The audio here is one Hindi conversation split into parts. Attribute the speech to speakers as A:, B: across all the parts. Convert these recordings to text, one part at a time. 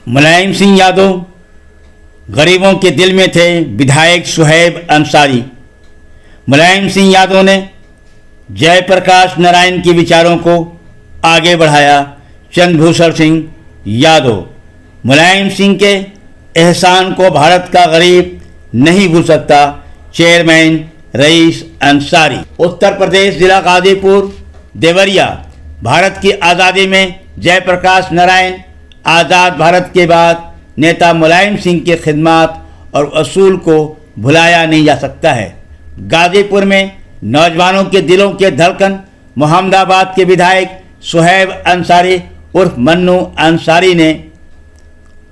A: मुलायम सिंह यादव गरीबों के दिल में थे। विधायक सुहेब अंसारी। मुलायम सिंह यादव ने जयप्रकाश नारायण के विचारों को आगे बढ़ाया। चंद्रभूषण सिंह यादव। मुलायम सिंह के एहसान को भारत का गरीब नहीं भूल सकता। Chairman rice Ansari. उत्तर प्रदेश जिला गाजीपुर देवरिया। भारत की आज़ादी में जयप्रकाश नारायण, आज़ाद भारत के बाद नेता मुलायम सिंह के खिदमात और असूल को भुलाया नहीं जा सकता है। गाजीपुर में नौजवानों के दिलों के धड़कन मोहम्मदाबाद के विधायक सुहेब अंसारी उर्फ मन्नू अंसारी ने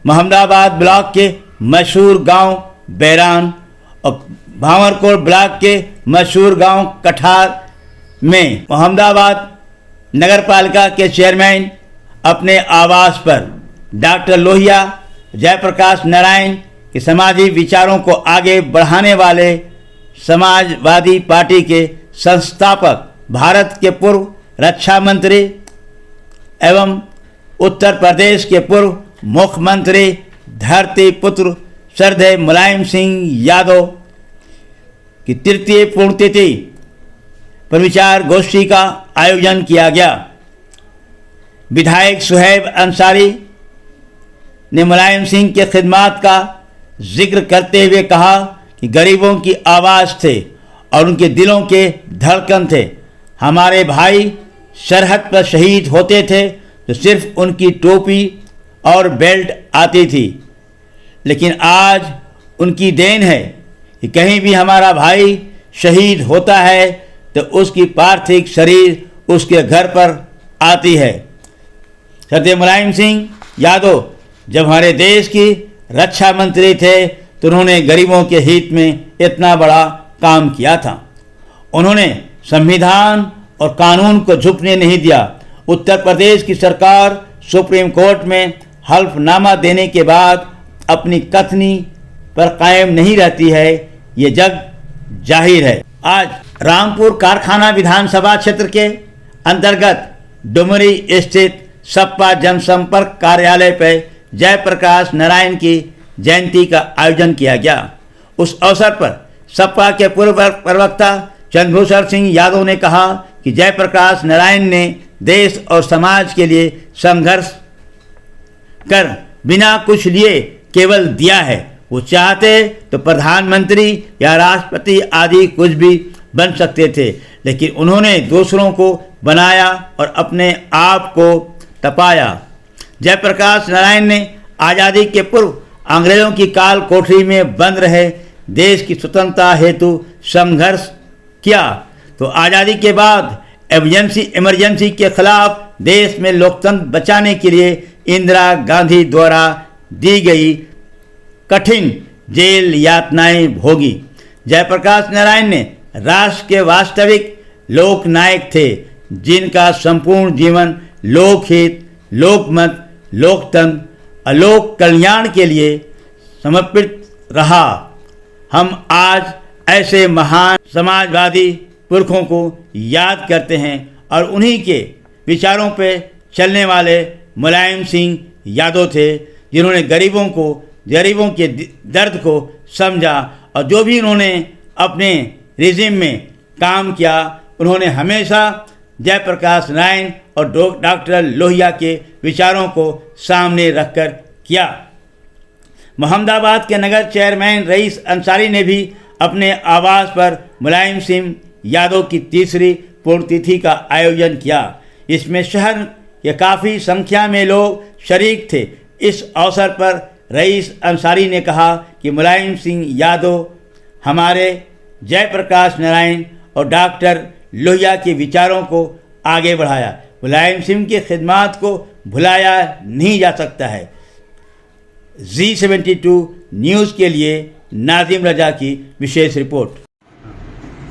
A: मोहम्मदाबाद ब्लॉक के मशहूर गांव बैरान और भांवरकोट ब्लॉक के मशहूर गांव कठार में मोहम्मदाबाद नगर पालिका के चेयरमैन अपने आवास पर डॉक्टर लोहिया जयप्रकाश नारायण के समाजी विचारों को आगे बढ़ाने वाले समाजवादी पार्टी के संस्थापक, भारत के पूर्व रक्षा मंत्री एवं उत्तर प्रदेश के पूर्व मुख्यमंत्री धरती पुत्र श्रद्धेय मुलायम सिंह यादव की तृतीय पुण्यतिथि पर विचार गोष्ठी का आयोजन किया गया। विधायक सुहेब अंसारी ने मुलायम सिंह के खिदमात का जिक्र करते हुए कहा कि गरीबों की आवाज़ थे और उनके दिलों के धड़कन थे। हमारे भाई सरहद पर शहीद होते थे तो सिर्फ उनकी टोपी और बेल्ट आती थी, लेकिन आज उनकी देन है कि कहीं भी हमारा भाई शहीद होता है तो उसकी पार्थिव शरीर उसके घर पर आती है। श्रद्धेय मुलायम सिंह यादव जब हमारे देश की रक्षा मंत्री थे तो उन्होंने गरीबों के हित में इतना बड़ा काम किया था। उन्होंने संविधान और कानून को झुकने नहीं दिया। उत्तर प्रदेश की सरकार सुप्रीम कोर्ट में हल्फनामा देने के बाद अपनी कथनी पर कायम नहीं रहती है, ये जग जाहिर है। आज रामपुर कारखाना विधानसभा क्षेत्र के अंतर्गत डुमरी स्थित सपा जनसंपर्क कार्यालय पर जयप्रकाश नारायण की जयंती का आयोजन किया गया। उस अवसर पर सपा के पूर्व प्रवक्ता चंद्रभूषण सिंह यादव ने कहा कि जयप्रकाश नारायण ने देश और समाज के लिए संघर्ष कर बिना कुछ लिए केवल दिया है। वो चाहते तो प्रधानमंत्री या राष्ट्रपति आदि कुछ भी बन सकते थे, लेकिन उन्होंने दूसरों को बनाया और अपने आप को तपाया। जयप्रकाश नारायण ने आज़ादी के पूर्व अंग्रेजों की काल कोठरी में बंद रहे देश की स्वतंत्रता हेतु संघर्ष किया, तो आज़ादी के बाद इमरजेंसी के खिलाफ देश में लोकतंत्र बचाने के लिए इंदिरा गांधी द्वारा दी गई कठिन जेल यातनाएं भोगी। जयप्रकाश नारायण ने राष्ट्र के वास्तविक लोकनायक थे, जिनका संपूर्ण जीवन लोकहित, लोकमत, लोकतंत्र, अलोक कल्याण के लिए समर्पित रहा। हम आज ऐसे महान समाजवादी पुरखों को याद करते हैं और उन्हीं के विचारों पे चलने वाले मुलायम सिंह यादव थे, जिन्होंने गरीबों के दर्द को समझा और जो भी उन्होंने अपने रिजिम में काम किया, उन्होंने हमेशा जयप्रकाश नारायण और डॉक्टर लोहिया के विचारों को सामने रखकर किया। मोहम्मदाबाद के नगर चेयरमैन रईस अंसारी ने भी अपने आवास पर मुलायम सिंह यादव की तीसरी पुण्यतिथि का आयोजन किया। इसमें शहर के काफ़ी संख्या में लोग शरीक थे। इस अवसर पर रईस अंसारी ने कहा कि मुलायम सिंह यादव हमारे जयप्रकाश नारायण और डॉक्टर लोहिया के विचारों को आगे बढ़ाया। मुलायम सिंह के खिदमात को भुलाया नहीं जा सकता है। G72 न्यूज़ के लिए नाजिम रजा की विशेष रिपोर्ट।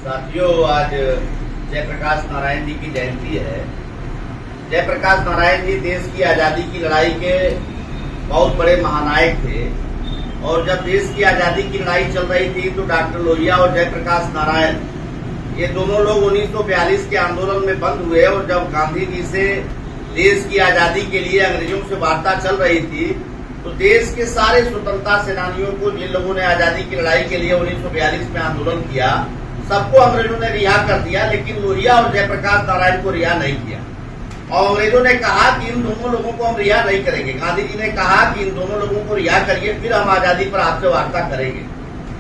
B: साथियों, आज जयप्रकाश नारायण जी की जयंती है। जयप्रकाश नारायण जी देश की आज़ादी की लड़ाई के बहुत बड़े महानायक थे और जब देश की आज़ादी की लड़ाई चल रही थी तो डॉक्टर लोहिया और जयप्रकाश नारायण ये दोनों लोग 1942 के आंदोलन में बंद हुए और जब गांधी जी से देश की आज़ादी के लिए अंग्रेजों से वार्ता चल रही थी तो देश के सारे स्वतंत्रता सेनानियों को, जिन लोगों ने आजादी की लड़ाई के लिए 1942 में आंदोलन किया, सबको अंग्रेजों ने रिहा कर दिया, लेकिन लोहिया और जयप्रकाश नारायण को रिहा नहीं किया। और अंग्रेजों ने कहा कि इन दोनों लोगों को हम रिहा नहीं करेंगे। गांधी जी ने कहा कि इन दोनों लोगों को रिहा करिए, फिर हम आजादी पर आपसे वार्ता करेंगे।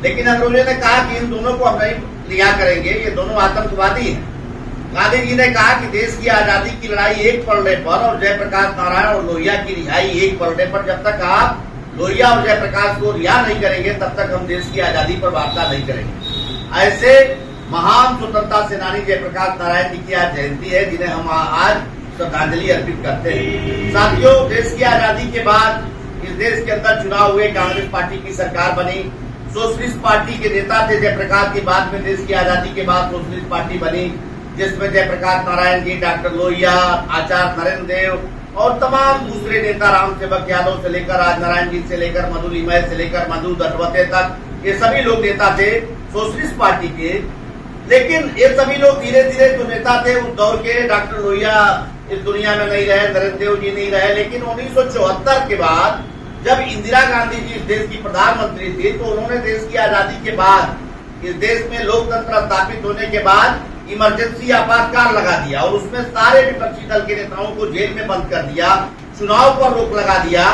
B: लेकिन अंग्रेजों ने कहा कि इन दोनों को हम नहीं रिहा करेंगे, ये दोनों आतंकवादी हैं। गांधी जी ने कहा कि देश की आजादी की लड़ाई एक पलड़े पर और जयप्रकाश नारायण और लोहिया की रिहाई एक पलड़े पर, जब तक आप लोहिया और जयप्रकाश को रिहा नहीं करेंगे तब तक हम देश की आजादी पर वार्ता नहीं करेंगे। ऐसे महान स्वतंत्रता सेनानी जयप्रकाश नारायण जी की आज जयंती है, जिन्हें हम आज श्रद्धांजलि अर्पित करते हैं। साथियों, देश की आजादी के बाद इस देश के अंदर चुनाव हुए, कांग्रेस पार्टी की सरकार बनी, सोशलिस्ट पार्टी के नेता थे जयप्रकाश की। बाद में देश की आजादी के बाद सोशलिस्ट पार्टी बनी, जिसमें जयप्रकाश नारायण जी, डॉक्टर लोहिया, आचार्य नरेंद्र देव और तमाम दूसरे नेता, राम सेवक यादव से लेकर राजनारायण जी से लेकर मधु लिमय से लेकर मधु दत्तवते तक, ये सभी लोग नेता थे सोशलिस्ट पार्टी के। लेकिन ये सभी लोग धीरे धीरे जो नेता थे उस दौर के, डॉक्टर लोहिया इस दुनिया में नहीं रहे, नरेंद्र देव जी नहीं रहे, लेकिन 1974 के बाद जब इंदिरा गांधी जी इस देश की प्रधानमंत्री थी, तो उन्होंने देश की आजादी के बाद इस देश में लोकतंत्र स्थापित होने के बाद इमरजेंसी आपातकाल लगा दिया और उसमें सारे विपक्षी दल के नेताओं को जेल में बंद कर दिया, चुनाव पर रोक लगा दिया।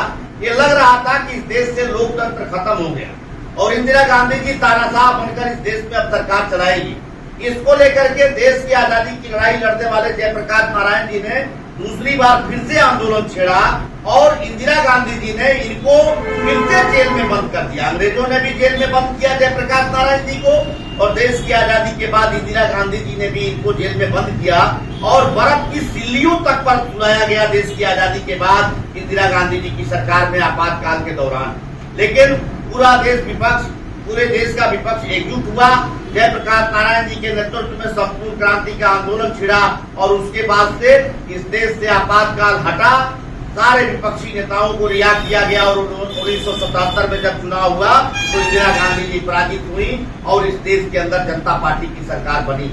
B: ये लग रहा था कि इस देश से लोकतंत्र खत्म हो गया और इंदिरा गांधी जी तानाशाह बनकर इस देश में अब सरकार चलाएगी। इसको लेकर के देश की आजादी की लड़ाई लड़ने वाले जयप्रकाश नारायण जी ने दूसरी बार फिर से आंदोलन छेड़ा और इंदिरा गांधी जी ने इनको फिर से जेल में बंद कर दिया। अंग्रेजों ने भी जेल में बंद किया जयप्रकाश नारायण जी को और देश की आजादी के बाद इंदिरा गांधी जी ने भी इनको जेल में बंद किया और बर्फ की सिल्लियों तक पर सुलाया गया देश की आजादी के बाद इंदिरा गांधी जी की सरकार में आपातकाल के दौरान। लेकिन पूरे देश का विपक्ष एकजुट हुआ, जयप्रकाश नारायण जी के नेतृत्व में संपूर्ण क्रांति का आंदोलन छिड़ा और उसके बाद से इस देश से आपातकाल हटा, सारे विपक्षी नेताओं को रिहा किया गया और 1977 में जब चुनाव हुआ तो इंदिरा गांधी जी पराजित हुई और इस देश के अंदर जनता पार्टी की सरकार बनी।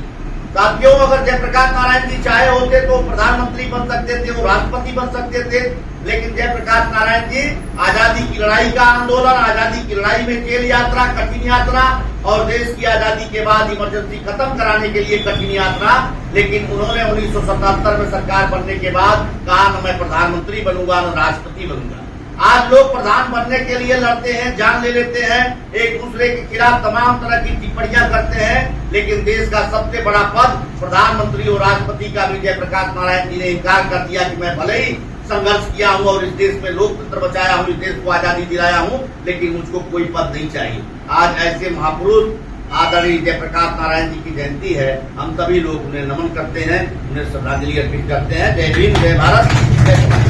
B: साथियों, अगर जयप्रकाश नारायण जी चाहे होते तो प्रधानमंत्री बन सकते थे, वो राष्ट्रपति बन सकते थे, लेकिन जयप्रकाश नारायण जी आजादी की लड़ाई का आंदोलन, आजादी की लड़ाई में जेल यात्रा, कठिन यात्रा और देश की आजादी के बाद इमरजेंसी खत्म कराने के लिए कठिन यात्रा, लेकिन उन्होंने 1977 में सरकार बनने के बाद कहा न मैं प्रधानमंत्री बनूंगा न राष्ट्रपति बनूंगा। आज लोग प्रधान बनने के लिए लड़ते हैं, जान ले लेते हैं, एक दूसरे के खिलाफ तमाम तरह की टिप्पणियां करते हैं, लेकिन देश का सबसे बड़ा पद प्रधानमंत्री और राष्ट्रपति का भी जयप्रकाश नारायण जी ने इनकार कर दिया कि मैं भले ही संघर्ष किया हूं और इस देश में लोकतंत्र बचाया हूं, इस देश को आजादी दिलाया हूं, लेकिन मुझको कोई पद नहीं चाहिए। आज ऐसे महापुरुष आदरणीय जयप्रकाश नारायण जी की जयंती है, हम सभी लोग उन्हें नमन करते हैं, उन्हें श्रद्धांजलि अर्पित करते हैं। जय भीम, जय भारत, जय